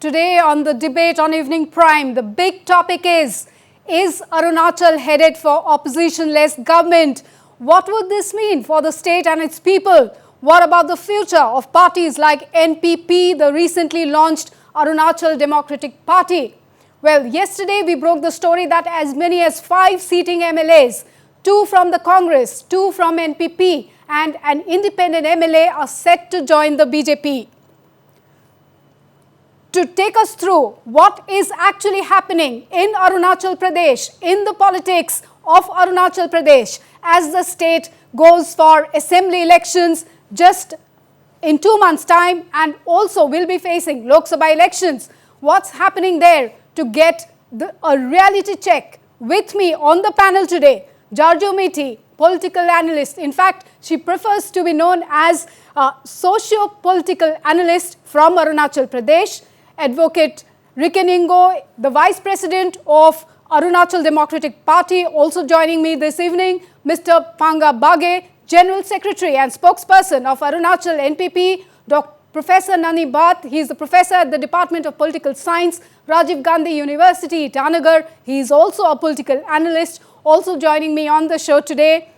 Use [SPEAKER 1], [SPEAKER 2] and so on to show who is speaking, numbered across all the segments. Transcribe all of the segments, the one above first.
[SPEAKER 1] Today on the debate on Evening Prime, the big topic is Arunachal headed for opposition-less government? What would this mean for the state and its people? What about the future of parties like NPP, the recently launched Arunachal Democratic Party? Well, yesterday we broke the story that as many as 5 seating MLAs, 2 from the Congress, 2 from NPP and an independent MLA are set to join the BJP. To take us through what is actually happening in Arunachal Pradesh, in the politics of Arunachal Pradesh, as the state goes for assembly elections just in 2 months' time and also will be facing Lok Sabha elections. What's happening there? To get a reality check with me on the panel today, 𝗟𝗪𝗧𝗧, political analyst. In fact, she prefers to be known as a socio-political analyst from Arunachal Pradesh. Advocate Rikeningo, the Vice President of Arunachal Democratic Party, also joining me this evening. Mr. 𝗡𝗢𝗥𝗧𝗛𝗏, General Secretary and Spokesperson of Arunachal NPP. Professor Nani Bath, he is the Professor at the Department of Political Science, Rajiv Gandhi University, 𝗏𝗏𝗏𝗏. He is also a political analyst, also joining me on the show today.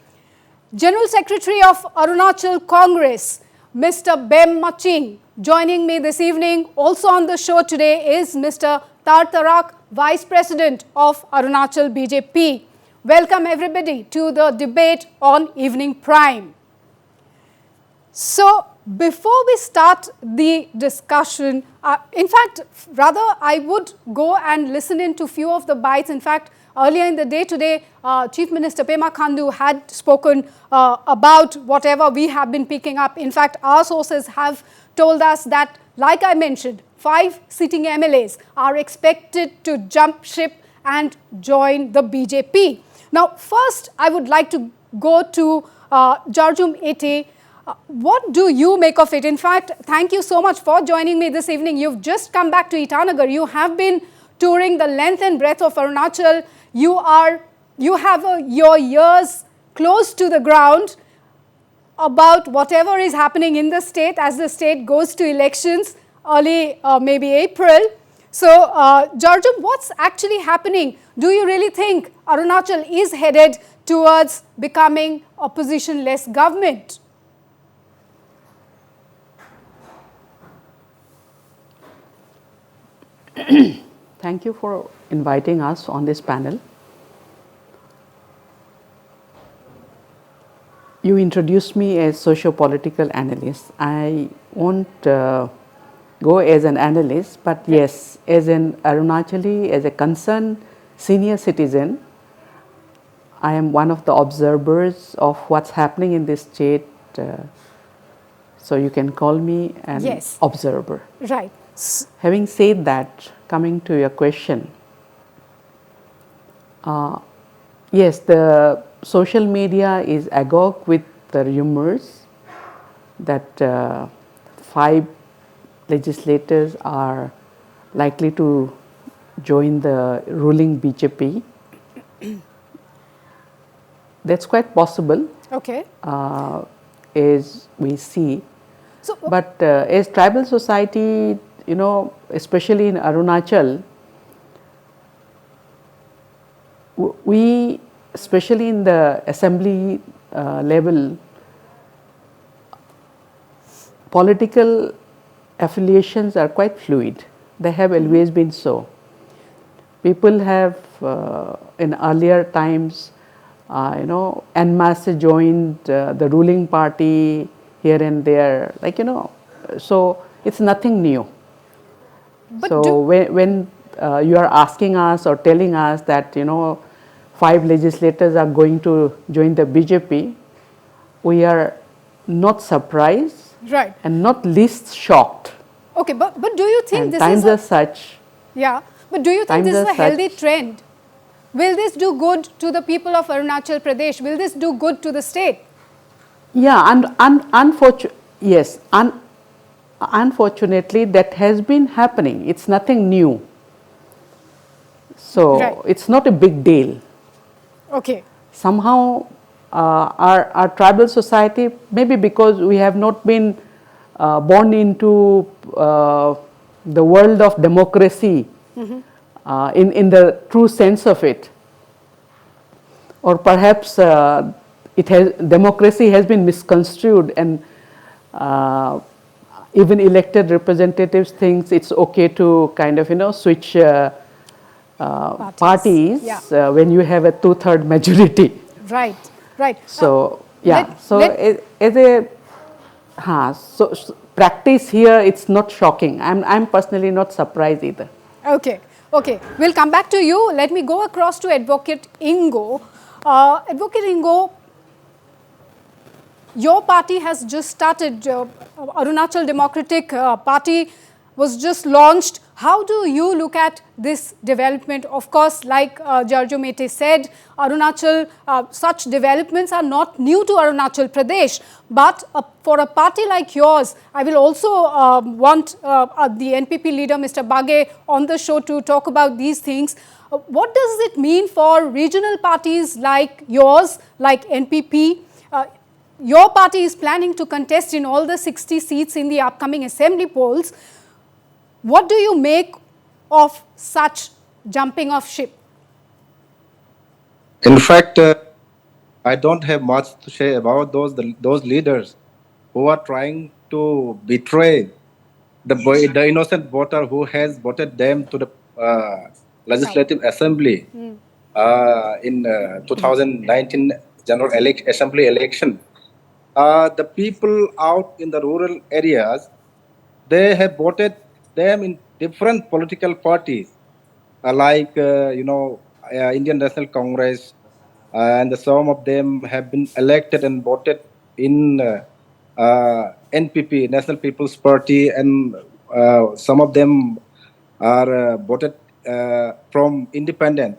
[SPEAKER 1] General Secretary of Arunachal Congress, Mr. Bem Maching, joining me this evening. Also on the show today is Mr. 𝗟𝗪𝗥𝗧𝗏, Vice President of Arunachal BJP. Welcome everybody to the debate on Evening Prime. So, before we start the discussion, in fact, rather I would go and listen into few of the bites. In fact, earlier in the day today, Chief Minister Pema Khandu had spoken about whatever we have been picking up. In fact, our sources have told us that, like I mentioned, 5 sitting MLAs are expected to jump ship and join the BJP. Now, first, I would like to go to 𝗟𝗪𝗧𝗧𝗏. What do you make of it? In fact, thank you so much for joining me this evening. You've just come back to 𝗏𝗏𝗏𝗏. You have been touring the length and breadth of Arunachal. You have your ears close to the ground about whatever is happening in the state as the state goes to elections early maybe April. So, 𝗟𝗪𝗧𝗏, what's actually happening? Do you really think Arunachal is headed towards becoming opposition-less government?
[SPEAKER 2] Thank you for inviting us on this panel. You introduced me as socio-political analyst. I won't go as an analyst, but yes, as an Arunachali, as a concerned senior citizen, I am one of the observers of what's happening in this state. So you can call me an observer.
[SPEAKER 1] Right.
[SPEAKER 2] Having said that, coming to your question, yes, the social media is agog with the rumors that 5 legislators are likely to join the ruling BJP. That's quite possible, as we see. So, but as tribal society, you know, especially in Arunachal, we, especially in the assembly level, political affiliations are quite fluid. They have always been so. People have in earlier times, you know, en masse joined the ruling party here and there, like, you know, so it's nothing new. But so when you are asking us or telling us that, you know, 5 legislators are going to join the BJP, we are not surprised,
[SPEAKER 1] right,
[SPEAKER 2] and not least shocked.
[SPEAKER 1] Okay, but do you think
[SPEAKER 2] and
[SPEAKER 1] this
[SPEAKER 2] times
[SPEAKER 1] is
[SPEAKER 2] are such?
[SPEAKER 1] Yeah, but do you think this is a healthy trend? Will this do good to the people of Arunachal Pradesh? Will this do good to the state?
[SPEAKER 2] Yeah, unfortunately, that has been happening. It's nothing new. So, it's not a big deal.
[SPEAKER 1] Okay.
[SPEAKER 2] Somehow, our tribal society, maybe because we have not been born into the world of democracy in the true sense of it. Or perhaps democracy has been misconstrued, and even elected representatives think it's okay to kind of switch parties when you have a 2/3 majority.
[SPEAKER 1] Right, right.
[SPEAKER 2] So practice here, it's not shocking. I'm personally not surprised either.
[SPEAKER 1] Okay, okay. We'll come back to you. Let me go across to Advocate Ingo. Advocate Ingo, your party has just started. Arunachal Democratic Party was just launched. How do you look at this development? Of course, like 𝗟𝗪𝗓𝗃 said, Arunachal, such developments are not new to Arunachal Pradesh. But for a party like yours, I will also want the NPP leader, Mr. 𝗏𝗏𝗧𝗏, on the show to talk about these things. What does it mean for regional parties like yours, like NPP? Your party is planning to contest in all the 60 seats in the upcoming assembly polls. What do you make of such jumping of ship?
[SPEAKER 3] In fact, I don't have much to say about those leaders who are trying to betray the innocent voter who has voted them to the Legislative Assembly in 2019 General Assembly election. The people out in the rural areas, they have voted them in different political parties, like Indian National Congress, and some of them have been elected and voted in NPP, National People's Party, and some of them are voted from independent.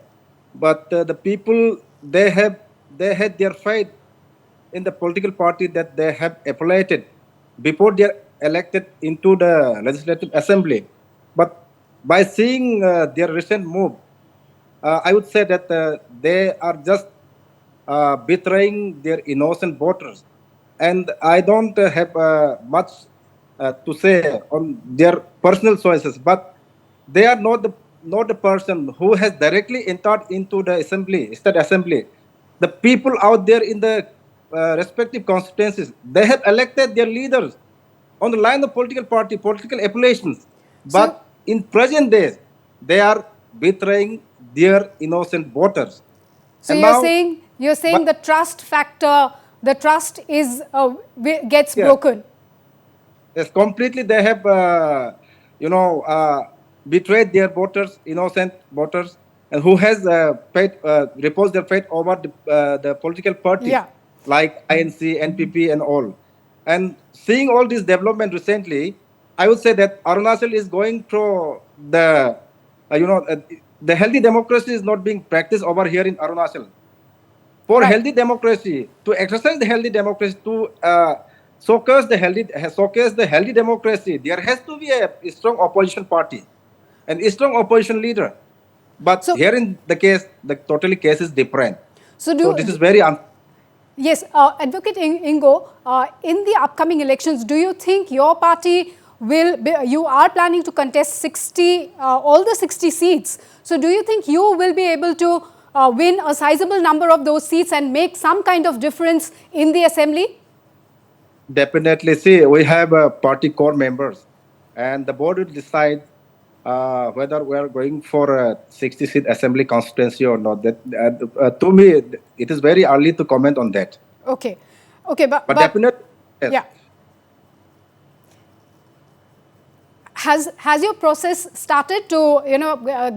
[SPEAKER 3] But the people, they had their faith in the political party that they have affiliated before they are elected into the Legislative Assembly. But by seeing their recent move, I would say that they are just betraying their innocent voters. And I don't have much to say on their personal choices, but they are not the person who has directly entered into the state assembly. The people out there in the respective constituencies, they have elected their leaders on the line of political party, political affiliations. But in present days, they are betraying their innocent voters.
[SPEAKER 1] So you're saying the trust factor, the trust is gets broken.
[SPEAKER 3] Yes, completely. They have betrayed their voters, innocent voters, and who has reposed their faith over the political parties like INC, NPP, and all. And seeing all this development recently, I would say that Arunachal is going through the healthy democracy is not being practiced over here in Arunachal. For healthy democracy, to exercise the healthy democracy, to showcase the healthy democracy, there has to be a strong opposition party and a strong opposition leader. But here in the case, the case is different. So this is very
[SPEAKER 1] Yes, Advocate Ingo, in the upcoming elections, do you think your party you are planning to contest all the 60 seats. So do you think you will be able to win a sizable number of those seats and make some kind of difference in the assembly?
[SPEAKER 3] Definitely. See, we have party core members, and the board will decide whether we are going for a 60-seat assembly constituency or not. That to me, it is very early to comment on that.
[SPEAKER 1] Okay, okay, but
[SPEAKER 3] definitely, yes.
[SPEAKER 1] Yeah. Has your process started to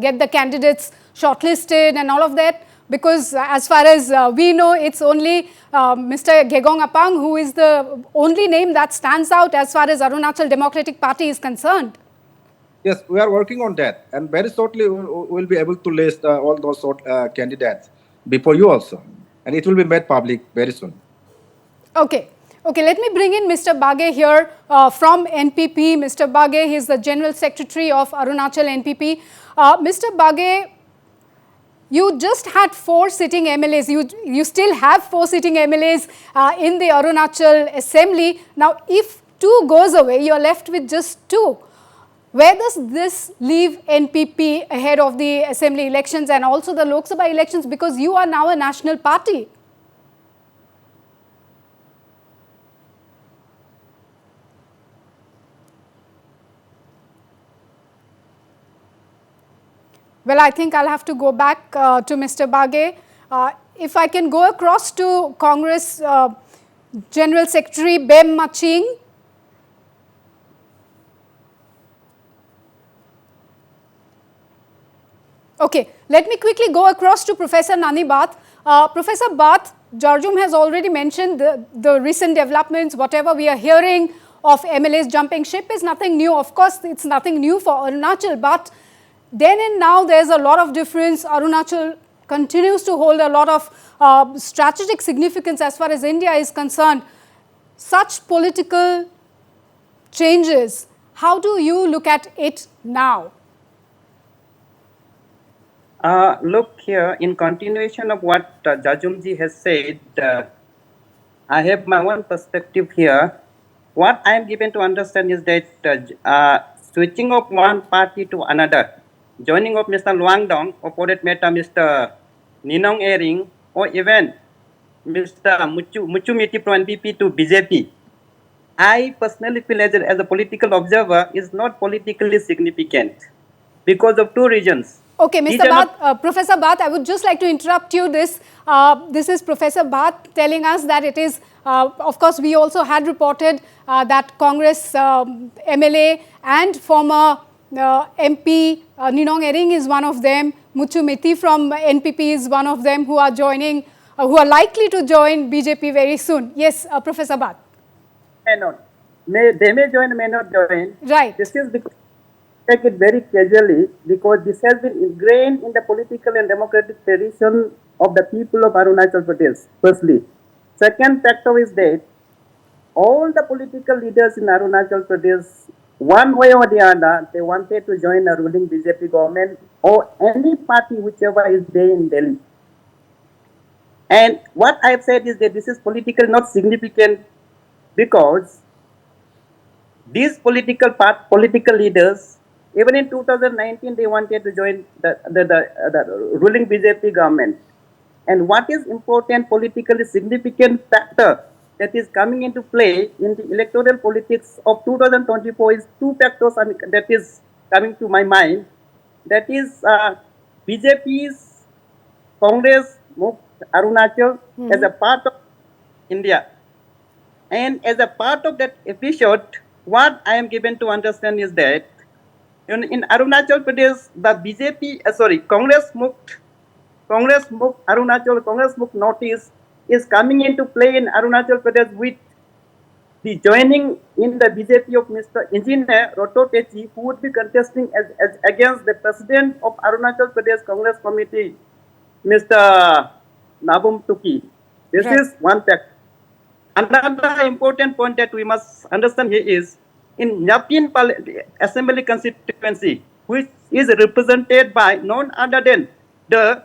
[SPEAKER 1] get the candidates shortlisted and all of that? Because as far as we know, it's only Mr. Gedong Apang who is the only name that stands out as far as Arunachal Democratic Party is concerned.
[SPEAKER 3] Yes, we are working on that, and very shortly we will be able to list all those candidates before you also, and it will be made public very soon.
[SPEAKER 1] Okay. Okay, let me bring in Mr. 𝗏𝗏𝗧𝗏 here from NPP. Mr. 𝗏𝗏𝗧𝗏, he is the General Secretary of Arunachal NPP. Mr. 𝗏𝗏𝗧𝗏, you just had 4 sitting MLAs. You still have 4 sitting MLAs in the Arunachal Assembly. Now, if 2 goes away, you're left with just 2. Where does this leave NPP ahead of the assembly elections and also the Lok Sabha elections, because you are now a national party? Well, I think I'll have to go back to Mr. Baghe. If I can go across to Congress General Secretary Bem Maching. Okay, let me quickly go across to Professor Nani Bath. Professor Bath, Jarjum has already mentioned the recent developments. Whatever we are hearing of MLAs jumping ship is nothing new. Of course, it's nothing new for Arunachal, but then and now there's a lot of difference. Arunachal continues to hold a lot of strategic significance as far as India is concerned. Such political changes, how do you look at it now?
[SPEAKER 4] Look here, in continuation of what Jarjumji has said, I have my own perspective here. What I am given to understand is that switching of one party to another, joining of Mr. Luang Dong, or for that matter Mr. Ninong Ering, or even Mr. Muchumiti from NPP to BJP, I personally feel as a political observer is not politically significant because of two reasons.
[SPEAKER 1] Okay, Mr. Bath, Professor Bath, I would just like to interrupt you. This is Professor Bath telling us that it is, of course, we also had reported that Congress MLA and former MP Ninong Ering is one of them. Muchumiti from NPP is one of them who are joining, who are likely to join BJP very soon. Yes, Professor Bath.
[SPEAKER 4] May not. They may join, may not join.
[SPEAKER 1] Right.
[SPEAKER 4] This is because take it very casually, because this has been ingrained in the political and democratic tradition of the people of Arunachal Pradesh, firstly. Second factor is that all the political leaders in Arunachal Pradesh, one way or the other, they wanted to join a ruling BJP government or any party whichever is there in Delhi. And what I have said is that this is politically not significant because these political leaders, even in 2019, they wanted to join the ruling BJP government. And what is important, politically significant factor that is coming into play in the electoral politics of 2024 is two factors that is coming to my mind. That is BJP's Congress moved Arunachal as a part of India. And as a part of that episode, what I am given to understand is that in Arunachal Pradesh, the BJP, Congress moved Arunachal, Congress moved Northeast is coming into play in Arunachal Pradesh with the joining in the BJP of Mr. Engineer Rototechi, who would be contesting as against the president of Arunachal Pradesh Congress Committee, Mr. Nabum Tuki. This is one fact. Another important point that we must understand here is in Nyapin Assembly constituency, which is represented by none other than the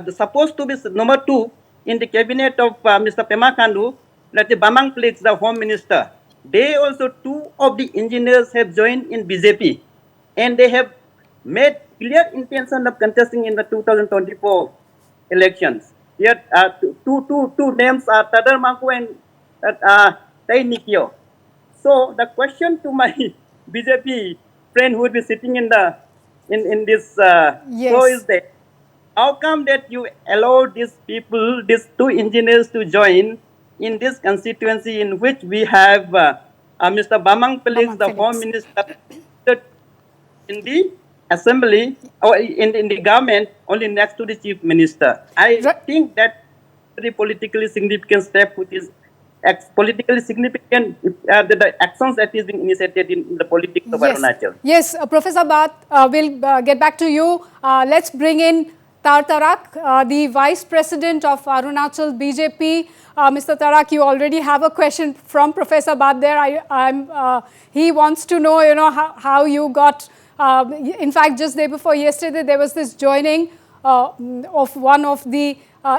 [SPEAKER 4] supposed to be number 2 in the cabinet of Mr. Pema Khandu, that the 𝗵𝗡𝗡𝗥 the Home Minister. They also, 2 of the engineers have joined in BJP, and they have made clear intention of contesting in the 2024 elections. Yet, two names are Tadar Maku and Tai Nikio. So the question to my BJP friend who would be sitting in this show is that how come that you allow these people, these 2 engineers, to join in this constituency in which we have Mr. 𝗵𝗡𝗡𝗥, the Home Minister, in the assembly or in the government only next to the Chief Minister? I think that very politically significant step, which is politically significant, the actions that is being initiated in the politics of Arunachal.
[SPEAKER 1] Yes, Professor Bath, we'll get back to you. Let's bring in 𝗟𝗪𝗏, the Vice President of Arunachal BJP. Mr. 𝗟𝗪𝗏, you already have a question from Professor Bath there. He wants to know, how you got, in fact, just day before yesterday, there was this joining of one of the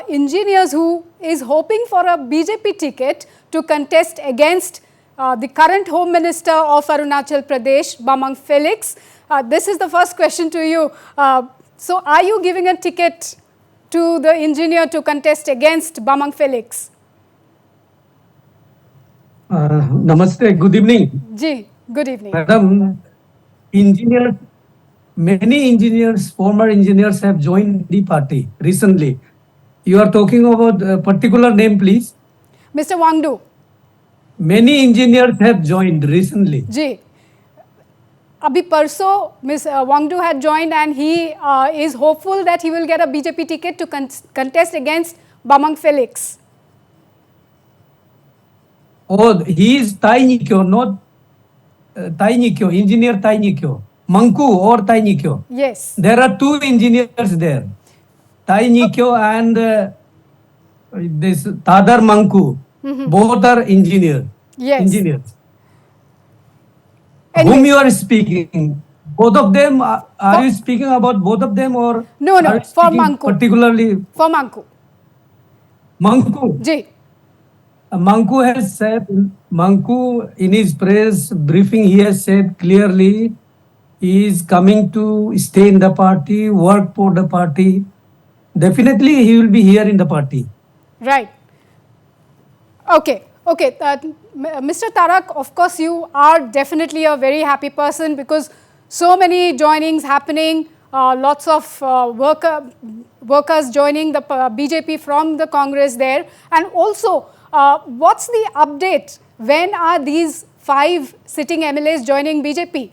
[SPEAKER 1] engineers who is hoping for a BJP ticket to contest against the current Home Minister of Arunachal Pradesh, 𝗵𝗡𝗡𝗂𝗧. This is the first question to you. So, are you giving a ticket to the engineer to contest against 𝗵𝗡𝗡𝗧?
[SPEAKER 5] Namaste, good evening.
[SPEAKER 1] Ji, good evening.
[SPEAKER 5] Madam, many engineers, former engineers have joined the party recently. You are talking about a particular name, please.
[SPEAKER 1] Mr. Wangdu.
[SPEAKER 5] Many engineers have joined recently.
[SPEAKER 1] Ji. Abhi parso, Ms. Wangdu had joined and he is hopeful that he will get a BJP ticket to contest against 𝗵𝗡𝗡𝗧.
[SPEAKER 5] Oh, he is cie𝗽𝗽𝗀𝗀, not cie𝗽𝗽𝗀𝗀, engineer cie𝗽𝗽𝗀𝗀. Manku or cie𝗽𝗽𝗀𝗀.
[SPEAKER 1] Yes.
[SPEAKER 5] There are two engineers there. cie𝗽𝗽𝗀𝗀 and this Tadar Manku. Both are engineers.
[SPEAKER 1] Yes.
[SPEAKER 5] Engineers.
[SPEAKER 1] Anyways.
[SPEAKER 5] Whom you are speaking? Both of them? Are you speaking about both of them or?
[SPEAKER 1] No,
[SPEAKER 5] are you
[SPEAKER 1] for
[SPEAKER 5] speaking
[SPEAKER 1] Manku.
[SPEAKER 5] Particularly?
[SPEAKER 1] For Manku.
[SPEAKER 5] Manku.
[SPEAKER 1] Ji.
[SPEAKER 5] Manku has said, Manku in his press briefing, he has said clearly he is coming to stay in the party, work for the party. Definitely he will be here in the party.
[SPEAKER 1] Right. Okay. Okay. Mr. Tarak, of course, you are definitely a very happy person because so many joinings happening, lots of workers joining the BJP from the Congress there. And also, what's the update? When are these 5 sitting MLAs joining BJP?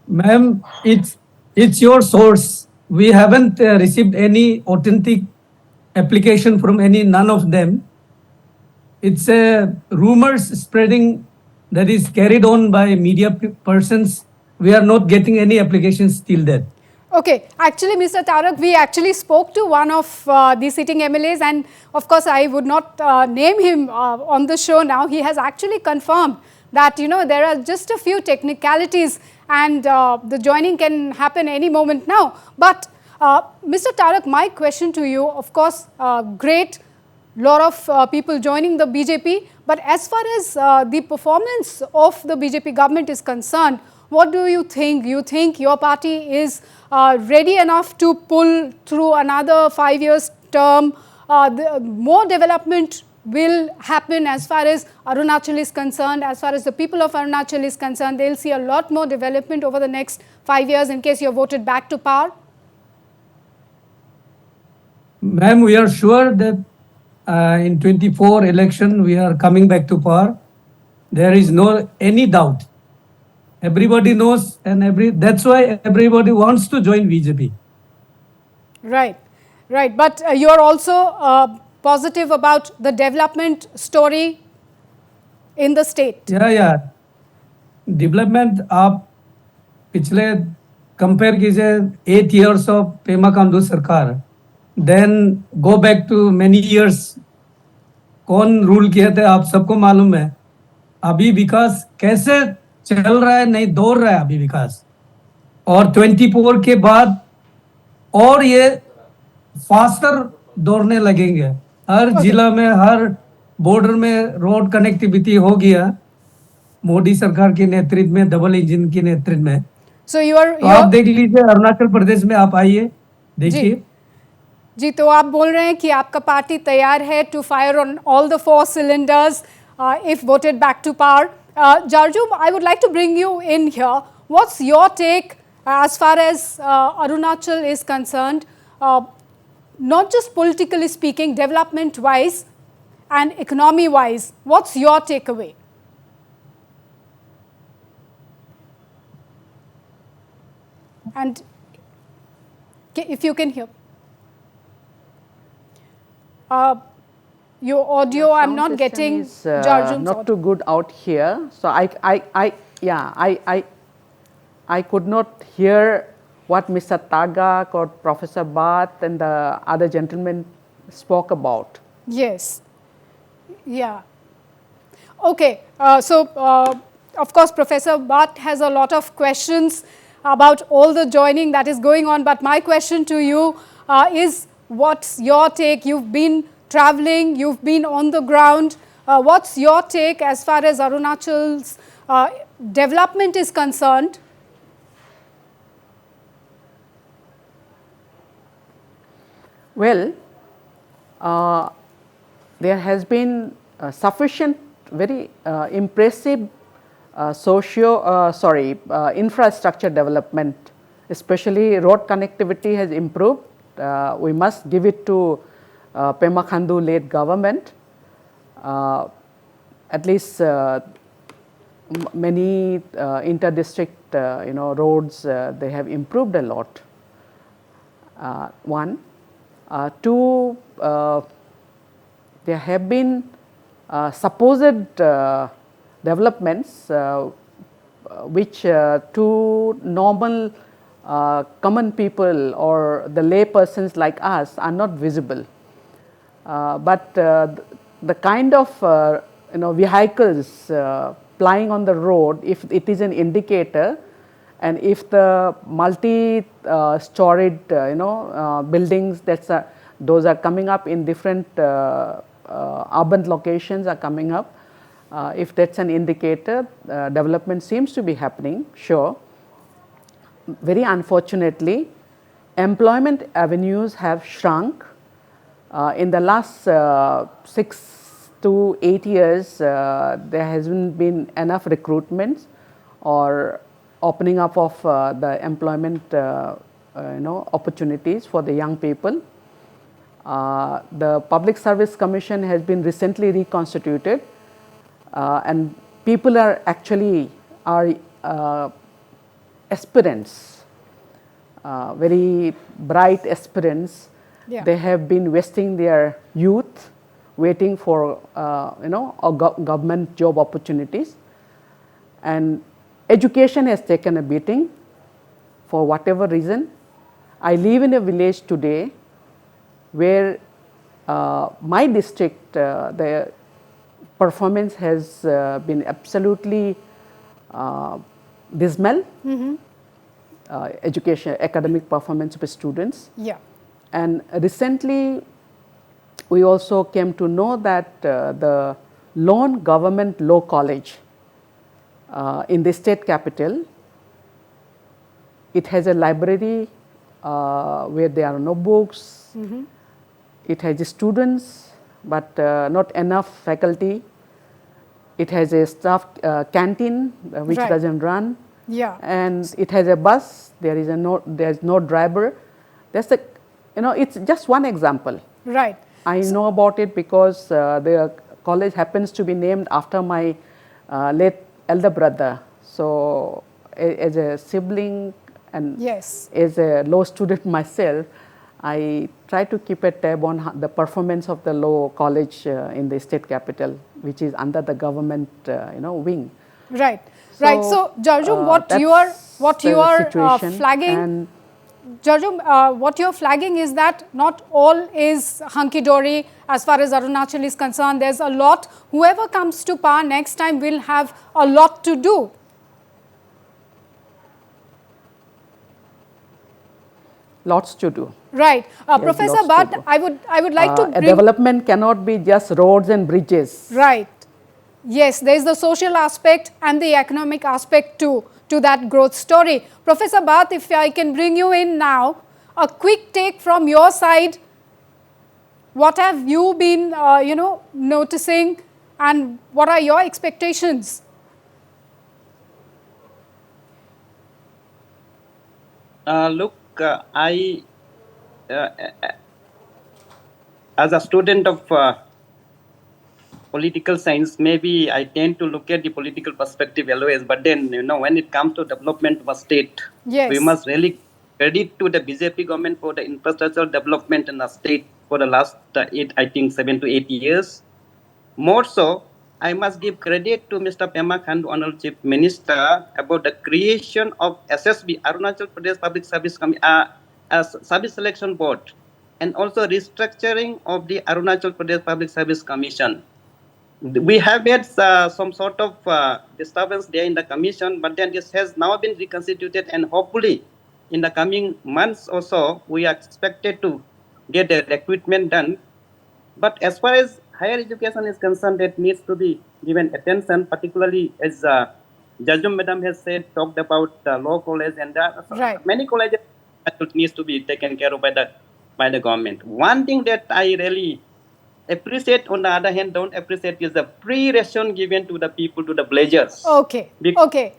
[SPEAKER 5] Ma'am, it's your source. We haven't received any authentic application from none of them. It's rumors spreading that is carried on by media persons. We are not getting any applications till then.
[SPEAKER 1] Okay, actually, Mr. Tarak, we actually spoke to one of the sitting MLAs, and of course, I would not name him on the show now. He has actually confirmed that, you know, there are just a few technicalities and the joining can happen any moment now. But Mr. Tarak, my question to you, of course, great lot of people joining the BJP, but as far as the performance of the BJP government is concerned, what do you think? You think your party is ready enough to pull through another 5 years term? More development will happen as far as Arunachal is concerned, as far as the people of Arunachal is concerned. They'll see a lot more development over the next 5 years in case you're voted back to power?
[SPEAKER 5] Ma'am, we are sure that in 24 election, we are coming back to power. There is no any doubt. Everybody knows and that's why everybody wants to join BJP.
[SPEAKER 1] Right, right. But you're also positive about the development story in the state.
[SPEAKER 5] Yeah. Development आप पिछले compare कीजिए 8 years of Pema Khandu सरकार, then go back to many years. कौन rule किए थे आप सबको मालूम है. अभी विकास कैसे चल रहा है, नहीं दौड़ रहा है अभी विकास. और 24 के बाद और ये फास्टर दौड़ने लगेंगे. हर जिला में, हर बॉर्डर में रोड कनेक्टिविटी हो गया मोदी सरकार के नेतृत्व में, डबल इंजन के नेतृत्व में. तो आप देख लीजिए अरुणाचल प्रदेश में आप आइए देखिए.
[SPEAKER 1] जी, तो आप बोल रहे हैं कि आपका पार्टी तैयार है to fire on all the 4 cylinders if voted back to power. Jarju, I would like to bring you in here. What's your take as far as Arunachal is concerned, not just politically speaking, development-wise and economy-wise? What's your takeaway? And if you can hear. Your audio, I'm not getting.
[SPEAKER 2] Is, not too good out here, so I could not hear what Mr. Tagak or Professor Bath and the other gentlemen spoke about.
[SPEAKER 1] Yes. Yeah. Okay. Of course, Professor Bath has a lot of questions about all the joining that is going on. But my question to you is, what's your take? You've been traveling, you've been on the ground. What's your take as far as Arunachal's development is concerned?
[SPEAKER 2] Well, there has been sufficient, very impressive infrastructure development, especially road connectivity has improved. We must give it to Pema Khandu led government. At least many inter-district roads they have improved a lot. One. Two, there have been supposed developments which to normal common people or the lay persons like us are not visible. But the kind of vehicles plying on the road, if it is an indicator, and if the multi-storied buildings those are coming up in different urban locations are coming up, if that's an indicator, development seems to be happening, sure. Very unfortunately, employment avenues have shrunk. In the last 6 to 8 years, there hasn't been enough recruitments or opening up of the employment opportunities for the young people. The Public Service Commission has been recently reconstituted, and people are actually aspirants, very bright aspirants.
[SPEAKER 1] Yeah.
[SPEAKER 2] They have been wasting their youth waiting for government job opportunities, and education has taken a beating for whatever reason. I live in a village today where my district, the performance has been absolutely dismal. Education, academic performance of students.
[SPEAKER 1] Yeah.
[SPEAKER 2] And recently, we also came to know that the lone government law college in the state capital, it has a library where there are no books. It has students, but not enough faculty. It has a staff canteen which
[SPEAKER 1] Right.
[SPEAKER 2] doesn't run.
[SPEAKER 1] Yeah.
[SPEAKER 2] And it has a bus. There's no driver. That's the, it's just one example.
[SPEAKER 1] Right.
[SPEAKER 2] I know about it because the college happens to be named after my late elder brother. So as a sibling and
[SPEAKER 1] Yes.
[SPEAKER 2] as a law student myself, I try to keep a tab on the performance of the law college in the state capital, which is under the government wing.
[SPEAKER 1] Right. Right. So, Jarjum, what you are flagging, Jarjum, what you're flagging is that not all is hunky-dory as far as Arunachal is concerned. There's a lot. Whoever comes to power next time will have a lot to do.
[SPEAKER 2] Lots to do.
[SPEAKER 1] Right.
[SPEAKER 2] Yes,
[SPEAKER 1] Professor
[SPEAKER 2] lots to
[SPEAKER 1] Bhatt,
[SPEAKER 2] do.
[SPEAKER 1] I would like to
[SPEAKER 2] a
[SPEAKER 1] bring...
[SPEAKER 2] development cannot be just roads and bridges.
[SPEAKER 1] Right. Yes, there is the social aspect and the economic aspect too to that growth story. Professor Bhatt, if I can bring you in now, a quick take from your side. What have you been, noticing, and what are your expectations?
[SPEAKER 4] Look, I, as a student of political science, maybe I tend to look at the political perspective always, but then, when it comes to development of a state,
[SPEAKER 1] Yes.
[SPEAKER 4] we must really credit to the BJP government for the infrastructural development in the state for the last 7 to 8 years. More so, I must give credit to Mr. Pema Khandu, Honorable Chief Minister, about the creation of SSB, Arunachal Pradesh Public Service Service Selection Board, and also restructuring of the Arunachal Pradesh Public Service Commission. We have had some sort of disturbance there in the commission, but then this has now been reconstituted, and hopefully in the coming months or so, we are expected to get the recruitment done. But as far as higher education is concerned, that needs to be given attention, particularly as Jajum Madam has said, talked about the law college, and
[SPEAKER 1] Right.
[SPEAKER 4] many colleges needs to be taken care of by the government. One thing that I really appreciate, on the other hand, don't appreciate, is the free ration given to the people, to the villagers.
[SPEAKER 1] Okay. Okay.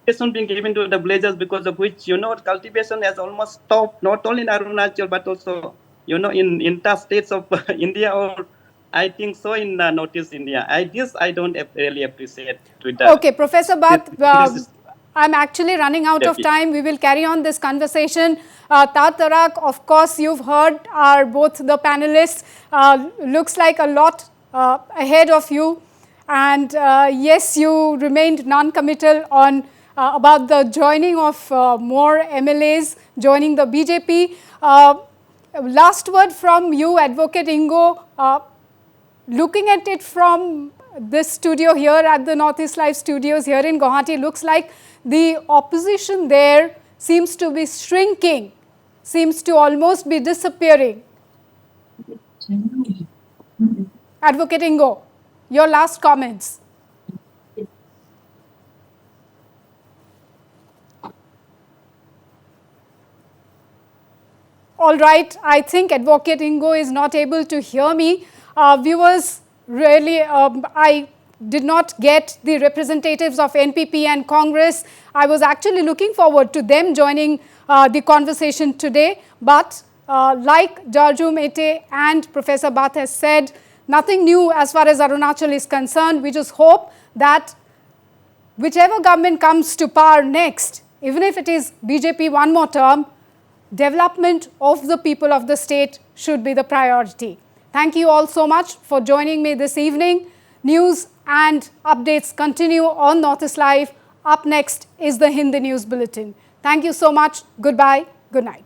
[SPEAKER 4] Ration being given to the villagers, because of which, cultivation has almost stopped, not only in Arunachal, but also, in entire states of India, or I think so in Northeast India. This I don't really appreciate with that.
[SPEAKER 1] Okay, Professor Bhatt, I'm actually running out of time. We will carry on this conversation. 𝗓𝗏𝗥, of course, you've heard, are both the panelists. Looks like a lot ahead of you. And yes, you remained non-committal on about the joining of more MLAs joining the BJP. Last word from you, Advocate Ingo. Looking at it from this studio here at the Northeast Live studios here in Guwahati, looks like the opposition there seems to be shrinking, seems to almost be disappearing. Advocate Ingo, your last comments. All right, I think Advocate Ingo is not able to hear me. Viewers, really, I did not get the representatives of NPP and Congress. I was actually looking forward to them joining the conversation today. But like 𝗟𝗓𝗪𝗧 and Professor Bhatt has said, nothing new as far as Arunachal is concerned. We just hope that whichever government comes to power next, even if it is BJP one more term, development of the people of the state should be the priority. Thank you all so much for joining me this evening. News and updates continue on Northeast Live. Up next is the Hindi News Bulletin. Thank you so much. Goodbye. Good night.